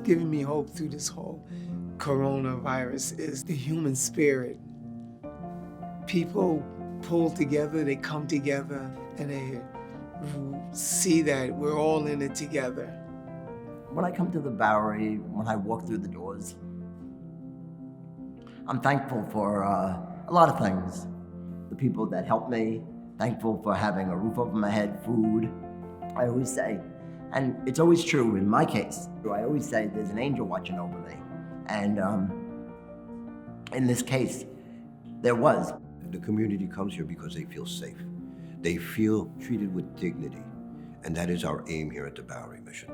giving me hope through this whole coronavirus is the human spirit. People pull together, they come together, and they see that we're all in it together. When I come to the Bowery, when I walk through the doors, I'm thankful for a lot of things. The people that help me, thankful for having a roof over my head, food. I always say, and it's always true in my case, I always say there's an angel watching over me. And in this case, there was. The community comes here because they feel safe. They feel treated with dignity. And that is our aim here at the Bowery Mission.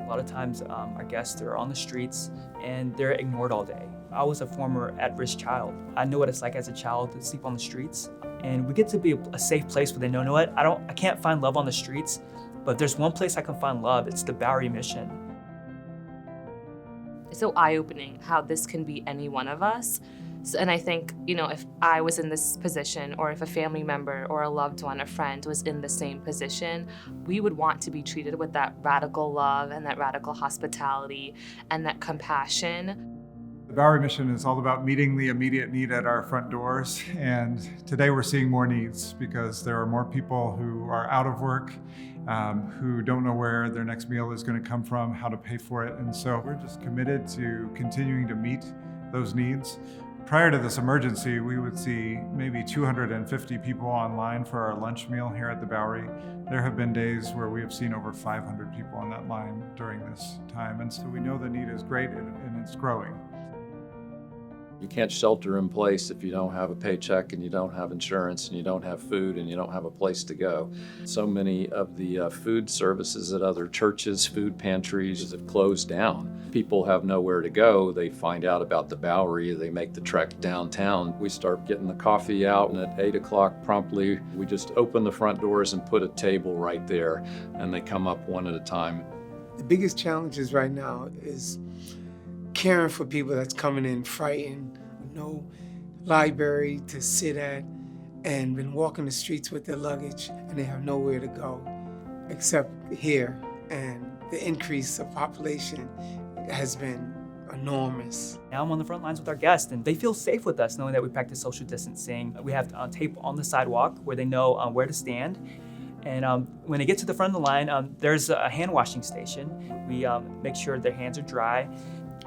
A lot of times our guests are on the streets and they're ignored all day. I was a former at-risk child. I know what it's like as a child to sleep on the streets. And we get to be a safe place where they know, you know what, I can't find love on the streets, but if there's one place I can find love, it's the Bowery Mission. It's so eye-opening how this can be any one of us. And I think, if I was in this position, or if a family member or a loved one, a friend was in the same position, we would want to be treated with that radical love and that radical hospitality and that compassion. The Bowery Mission is all about meeting the immediate need at our front doors, and today we're seeing more needs because there are more people who are out of work, who don't know where their next meal is going to come from, how to pay for it, and so we're just committed to continuing to meet those needs. Prior to this emergency, we would see maybe 250 people online for our lunch meal here at the Bowery. There have been days where we have seen over 500 people on that line during this time, and so we know the need is great and it's growing. You can't shelter in place if you don't have a paycheck and you don't have insurance and you don't have food and you don't have a place to go. So many of the food services at other churches, food pantries have closed down. People have nowhere to go. They find out about the Bowery, they make the trek downtown. We start getting the coffee out, and at 8 o'clock promptly, we just open the front doors and put a table right there, and they come up one at a time. The biggest challenges right now is caring for people that's coming in frightened, no library to sit at, and been walking the streets with their luggage, and they have nowhere to go except here. And the increase of population has been enormous. Now I'm on the front lines with our guests, and they feel safe with us knowing that we practice social distancing. We have tape on the sidewalk where they know where to stand. And when they get to the front of the line, there's a hand washing station. We make sure their hands are dry.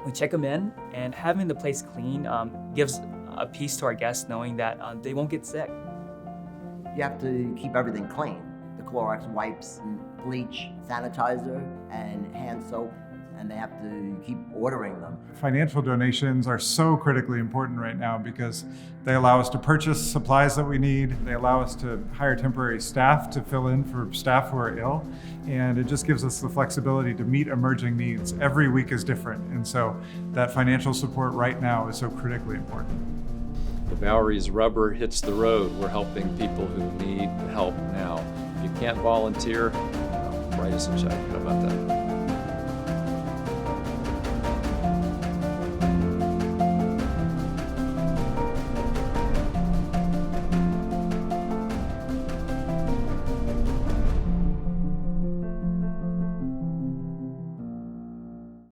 We check them in, and having the place clean gives a peace to our guests knowing that they won't get sick. You have to keep everything clean. The Clorox wipes, bleach, sanitizer, and hand soap, and they have to keep ordering them. Financial donations are so critically important right now because they allow us to purchase supplies that we need. They allow us to hire temporary staff to fill in for staff who are ill. And it just gives us the flexibility to meet emerging needs. Every week is different. And so that financial support right now is so critically important. The Bowery's rubber hits the road. We're helping people who need help now. If you can't volunteer, write us a check. How about that?